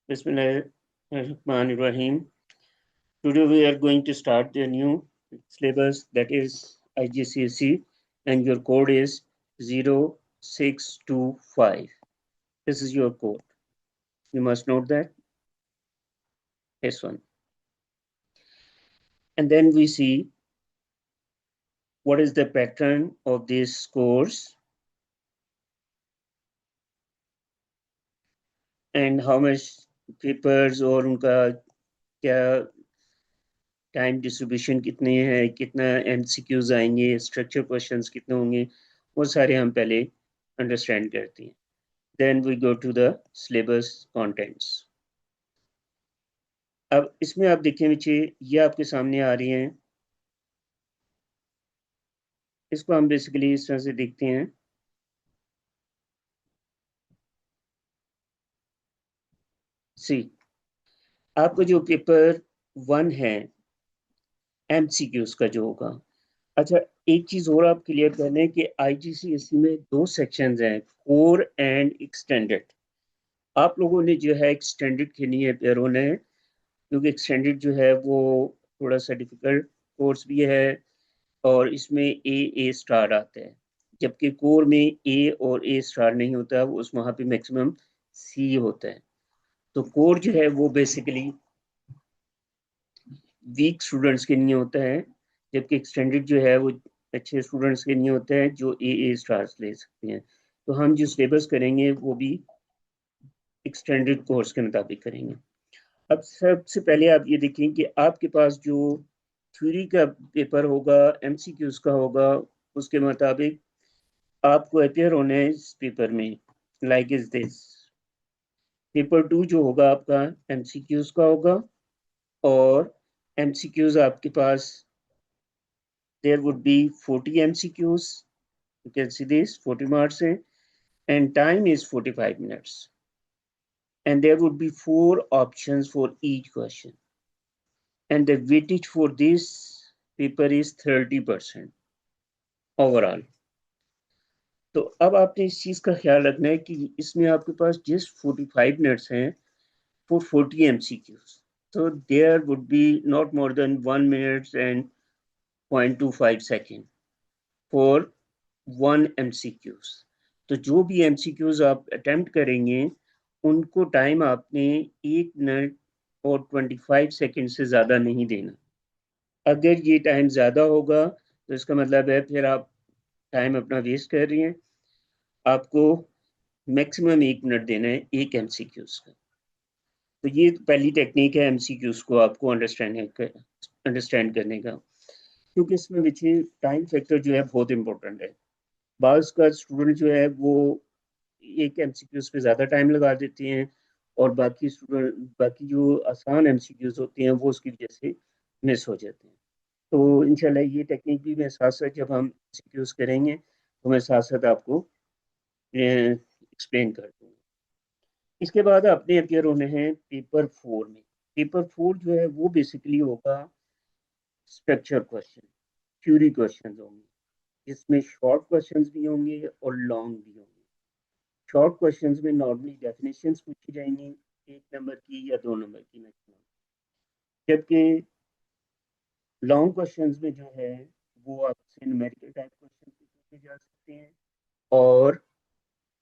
Bismillahirrahmanirrahim. Today we are going to start the new syllabus, that is IGCSE, and your code is 0625. This is your code. You must note that. S1. And then we see what is the pattern of this course and how much papers और उनका क्या time distribution कितने हैं, कितना MCQs आएंगे, structure questions कितने होंगे, वो सारे हम पहले अंडरस्टैंड करते हैं. Then we go to the syllabus contents. अब इसमें आप देखें बच्चे, ये आपके सामने आ रही हैं. इसको हम बेसिकली इस तरह से देखते हैं. सी, आपका जो पेपर 1 है एमसीक्यूज का जो होगा. अच्छा, एक चीज और आप क्लियर कर लें कि आईजीसीएसई में 2 सेक्शंस हैं, कोर एंड एक्सटेंडेड. आप लोगों ने जो है एक्सटेंडेड के लिए पेपर होना है, क्योंकि एक्सटेंडेड जो है वो थोड़ा सा डिफिकल्ट कोर्स भी है और इसमें ए स्टार आता है, जबकि कोर में ए और ए स्टार नहीं होता, उस वहाँ पे मैक्सिमम सी होता है. तो कोर जो है वो बेसिकली वीक स्टूडेंट्स के लिए होता है, जबकि एक्सटेंडेड जो है वो अच्छे स्टूडेंट्स के लिए होता है जो ए स्टार्स ले सकते हैं. तो हम जो सिलेबस करेंगे वो भी एक्सटेंडेड कोर्स के मुताबिक करेंगे. अब सबसे पहले आप ये देखें कि आपके पास जो थ्योरी का पेपर होगा, एमसीक्यूज का होगा, उसके मुताबिक आपको अपेयर होना है इस पेपर में. Like is this. पेपर 2 जो होगा आपका एमसीक्यूज का होगा, और एमसीक्यूज आपके पास there would be 40 MCQs. You can see this 40 marks and time is 45 minutes. And there would be 4 options for each question. And the weightage for this paper is 30% overall. तो अब आपने इस चीज का ख्याल रखना है कि इसमें आपके पास जिस 45 मिनट्स हैं for 40 MCQs. So there would be not more than 1 minute and 0.25 second for 1 MCQs. तो जो भी MCQs आप अटेम्प्ट करेंगे उनको टाइम आपने 1 मिनट और 25 सेकेंड से ज़्यादा नहीं देना. अगर ये टाइम ज़्यादा होगा तो इसका मतलब है फिर आप टाइम अपना वेस्ट कर रही हैं. आपको मैक्सिमम 1 मिनट देना है एक MCQs का. तो ये पहली टेक्निक है MCQs को आपको अंडरस्टैंड करने का, क्योंकि इसमें बच्चे टाइम फैक्टर जो है बहुत इंपॉर्टेंट है. बाज़ का स्टूडेंट जो है वो एक एमसीक्यूज पे ज़्यादा टाइम लगा देते हैं और बाकी जो आसान एमसीक्यूज होते हैं वो उसकी वजह से मिस हो जाते हैं. तो इंशाल्लाह ये टेक्निक भी मैं साथ साथ जब हम एमसीक्यूज करेंगे तो मैं साथ साथ आपको एक्सप्लेन कर दूँगा. इसके बाद अपने अपियर होने हैं पेपर 4 में. पेपर 4 जो है वो बेसिकली होगा स्ट्रक्चर क्वेश्चन, थ्योरी क्वेश्चन होंगे, जिसमें शॉर्ट क्वेश्चंस भी होंगे और लॉन्ग भी होंगे. शॉर्ट क्वेश्चंस में नॉर्मली डेफिनेशंस पूछी जाएंगी, 1 नंबर की या 2 नंबर की मैक्सिमम, जबकि लॉन्ग क्वेश्चंस में जो है वो आपसे न्यूमेरिकल टाइप क्वेश्चन पूछे जा सकते हैं और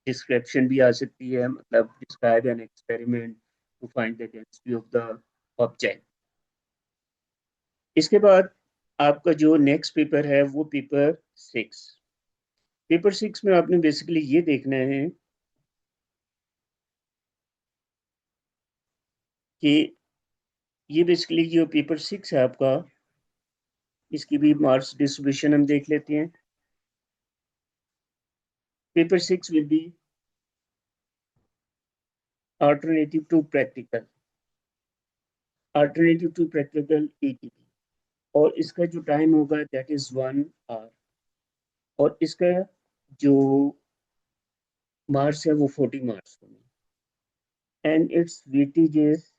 डिस्क्रिप्शन भी आ सकती है, मतलब describe an experiment to find the density of the object. इसके बाद आपका जो नेक्स्ट पेपर है वो पेपर 6. पेपर 6 में आपने बेसिकली ये देखना है कि ये बेसिकली जो पेपर 6 है आपका, इसकी भी मार्क्स डिस्ट्रीब्यूशन हम देख लेते हैं. Paper 6 will be alternative to practical ATP, और इसका जो टाइम होगा दैट इज 1 आवर, और इसका जो मार्क्स है वो 40 मार्क्स होंगे एंड इट्स वेटेज इज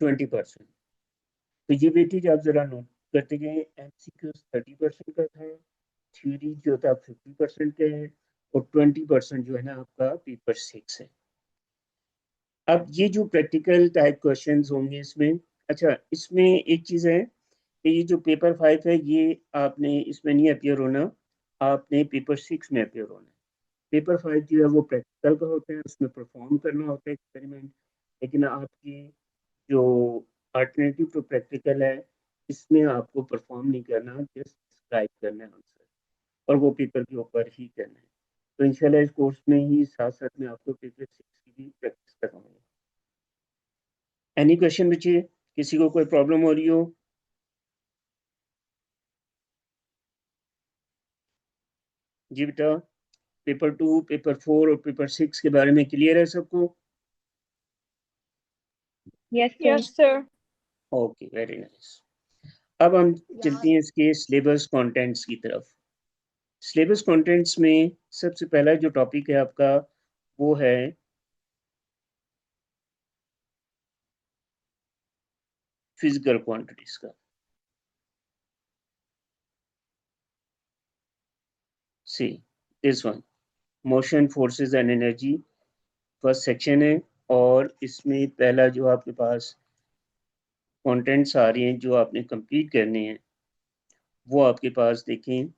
20%. तो ये वेटेज आप जरा नोट करते गए. MCQ 30% का था, थ्योरी जो था 50% का है, और 20% जो है ना आपका पेपर 6 है. अब ये जो प्रैक्टिकल टाइप क्वेश्चंस होंगे इसमें, अच्छा इसमें एक चीज़ है कि ये जो पेपर 5 है ये आपने इसमें नहीं अपियर होना, आपने पेपर 6 में अपियर होना है। पेपर 5 जो है वो प्रैक्टिकल का होता है, उसमें परफॉर्म करना होता है एक्सपेरिमेंट, लेकिन आपकी जो अल्टरनेटिव टू प्रैक्टिकल है इसमें आपको परफॉर्म नहीं करना, जस्ट डिस्क्राइब करना है आंसर, और वो पेपर के ऊपर ही करना है। तो इंशाल्लाह इस कोर्स में ही साथ साथ में आपको पेपर 6 की भी प्रैक्टिस कराऊंगा। एनी क्वेश्चन बच्चे, किसी को कोई प्रॉब्लम हो रही हो? जी बेटा, पेपर 2, पेपर 4 और पेपर 6 के बारे में क्लियर है सबको? Yes, sir. Yes, sir. Okay, very nice. अब हम चलते हैं इसके सिलेबस कंटेंट्स की तरफ। सिलेबस कंटेंट्स में सबसे पहला जो टॉपिक है आपका वो है फिजिकल क्वांटिटीज का। See this one, motion forces and energy, first section है, और इसमें पहला जो आपके पास कंटेंट्स आ रही हैं जो आपने कंप्लीट करने हैं वो आपके पास देखें,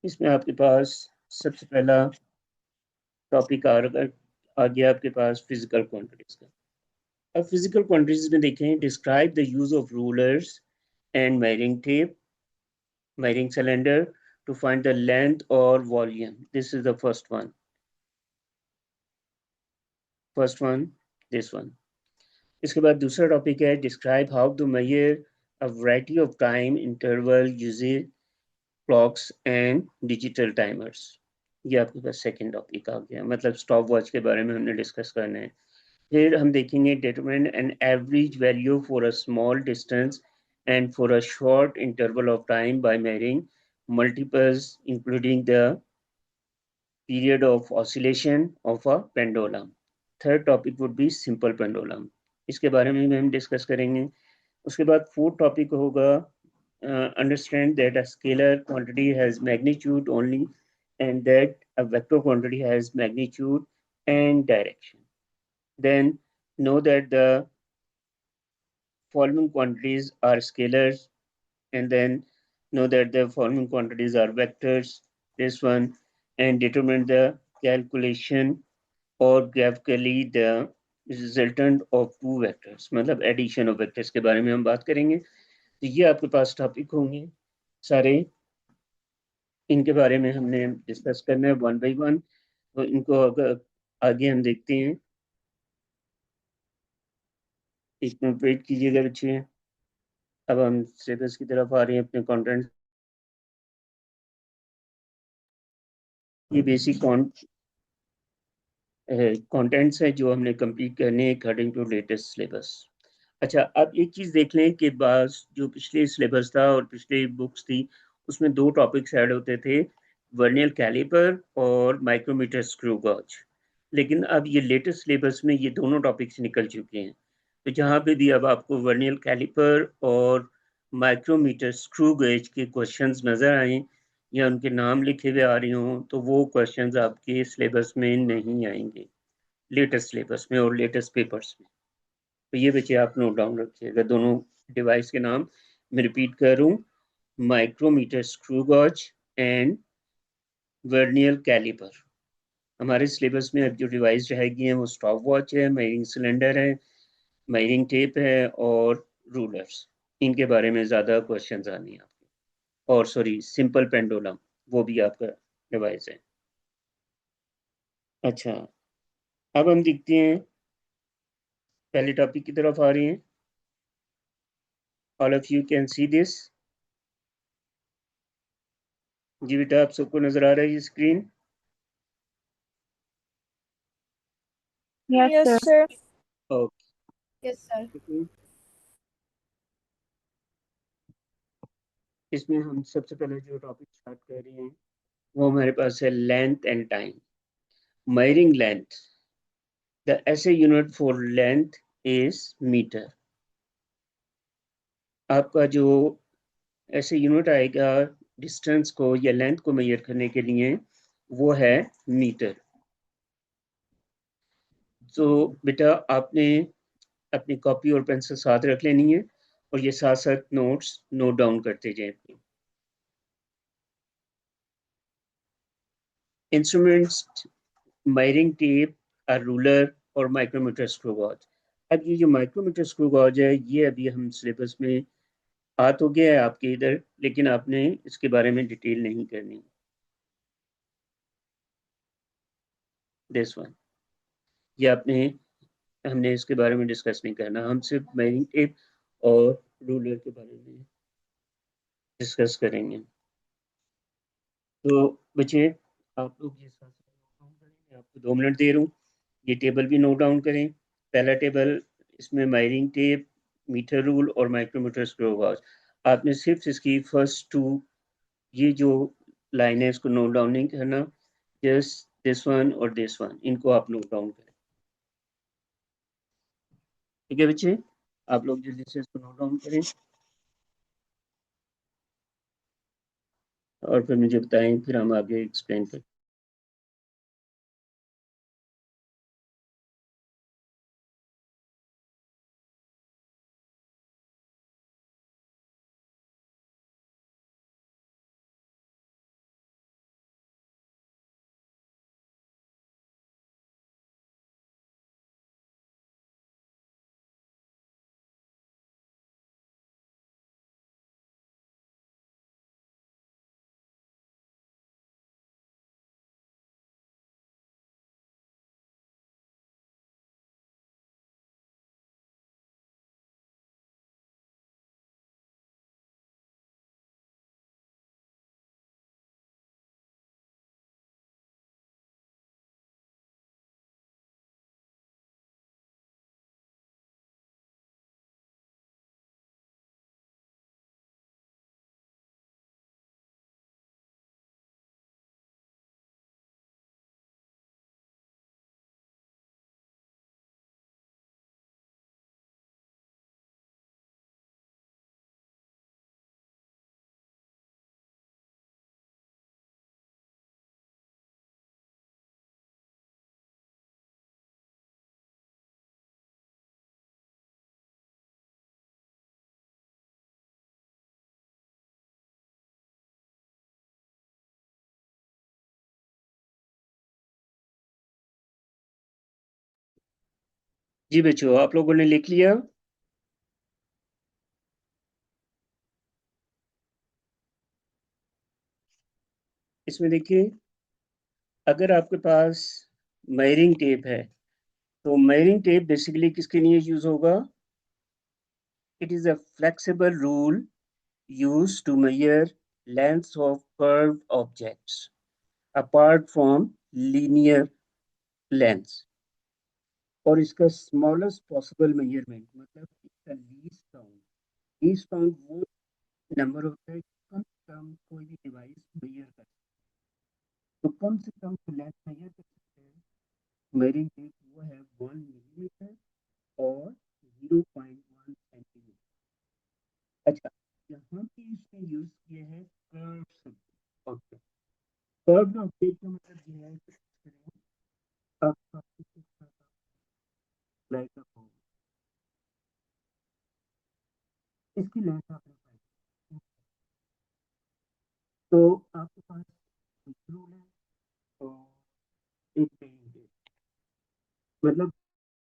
इसमें आपके पास सबसे पहला टॉपिक आ गया आपके पास फिजिकल क्वांटिटीज का। अब फिजिकल क्वांटिटीज में देखें, describe the use of rulers and measuring tape, measuring cylinder to find the length or volume. This is the first one. First one, this one. इसके बाद दूसरा टॉपिक है describe how to measure a variety of time interval using clocks and digital timers. ये आपके पास second topic आ गया, मतलब stop watch के बारे में हमने डिस्कस करना है। फिर हम देखेंगे determine an average value for a small distance and for a short interval of time by measuring multiples including the period of oscillation of a pendulum. Third topic would be simple pendulum. इसके बारे में भी हम discuss करेंगे। उसके बाद fourth topic होगा understand that a scalar quantity has magnitude only and that a vector quantity has magnitude and direction. Then know that the following quantities are scalars, and then know that the following quantities are vectors, this one, and determine the calculation or graphically the resultant of two vectors, मतलब addition of vectors के बारे में हम बात करेंगे। तो ये आपके पास टॉपिक होंगे सारे, इनके बारे में हमने डिस्कस करना है वन बाई वन। तो इनको अगर आगे हम देखते हैं, एक मिनट वेट कीजिएगा बच्चे। अब हम सिलेबस की तरफ आ रहे हैं अपने कंटेंट। ये बेसिक कंटेंट्स है जो हमने कंप्लीट करने हैं अकॉर्डिंग टू लेटेस्ट सिलेबस। अच्छा, अब एक चीज़ देख लें कि बस जो पिछले सिलेबस था और पिछले बुक्स थी उसमें दो टॉपिक्स ऐड होते थे, वर्नियर कैलिपर और माइक्रोमीटर स्क्रू गॉज, लेकिन अब ये लेटेस्ट सिलेबस में ये दोनों टॉपिक्स निकल चुके हैं। तो जहाँ पे भी अब आपको वर्नियर कैलिपर और माइक्रोमीटर स्क्रू गेज के क्वेश्चंस नज़र आए या उनके नाम लिखे हुए आ रही हों तो वो क्वेश्चंस आपके सिलेबस में नहीं आएंगे, लेटेस्ट सिलेबस में और लेटेस्ट पेपर्स में। तो ये बच्चे आप नोट डाउन रखिएगा, दोनों डिवाइस के नाम मैं रिपीट कर रहा हूँ, micrometer screw gauge and vernier calliper. हमारे सिलेबस में अब जो डिवाइस रहेगी हैं वो स्टॉप वॉच है, मेजरिंग सिलेंडर है, मेजरिंग टेप है और रूलर्स। इनके बारे में ज़्यादा क्वेश्चंस आने हैं आपके, और सॉरी सिंपल पेंडुलम वो भी आपका डिवाइस है। अच्छा, अब हम देखते हैं पहले टॉपिक की तरफ आ रहे हैं। All of you can see this. जी बेटा, आप सबको नजर आ रहा है ये screen? Yes, Yes, sir. sir. Okay. Yes, sir. इसमें हम सबसे पहले जो टॉपिक स्टार्ट कर रहे हैं वो हमारे पास है length and time. Measuring length, the SI unit for length is metre. आपका जो ऐसे यूनिट आएगा डिस्टेंस को या लेंथ को मेजर करने के लिए, वो है मीटर। तो बेटा आपने अपनी कॉपी और पेंसिल साथ रख लेनी है और ये साथ साथ नोट्स नोट डाउन करते जाएं। इंस्ट्रूमेंट्स, मायरिंग टेप, रूलर और माइक्रोमीटर, स्क्रू गॉज। अब ये जो माइक्रोमीटर स्क्रू गॉज है, ये अभी हम सिलेबस में आ तो गया है आपके इधर, लेकिन आपने इसके बारे में डिटेल नहीं करनी। दिस वन, ये आपने हमने इसके बारे में डिस्कस नहीं करना, हम सिर्फ मायरिंग टेप और रूलर के बारे में डिस्कस करेंगे। तो बच्चे आप लोग ये साथ साथ नोट डाउन करें, मैं आपको 2 मिनट दे रहा हूँ। ये टेबल भी नोट डाउन करें। पहला टेबल, इसमें मायरिंग टेप, मीटर रूल और माइक्रोमीटर स्क्रू गॉज। आपने सिर्फ इसकी फर्स्ट 2, ये जो लाइन है इसको नोट डाउन नहीं करना, जस्ट दिस वन और दिस वन, इनको आप नोट डाउन करें। ठीक है बच्चे, आप लोग जल्दी से इसको नोट डाउन करें और फिर मुझे बताएं, फिर हम आगे एक्सप्लेन करें। जी बच्चों, आप लोगों ने लिख लिया? इसमें देखिए, अगर आपके पास मेजरिंग टेप है, तो मेजरिंग टेप बेसिकली किसके लिए यूज होगा? It is a flexible rule used to measure lengths of curved objects apart from linear lengths, और इसका स्मॉलेस्ट पॉसिबल मेजरमेंट मतलब इसका लीस्ट काउंट वो नंबर होता है कम से कम कोई भी डिवाइस मेजर कर, तो कम से कम लेंथ मेजर कर सकते हैं। मेरी टेप वो है 1 मिलीमीटर और 0.1 सेंटीमीटर। अच्छा, यहाँ पे इसने यूज किया है कर्व शब्द। ओके, कर्व ऑब्जेक्ट का मतलब ये है कि आपका लाइक इसकी लेंथ आपने पाई, तो आपके पास रूल है और एक पेन है, मतलब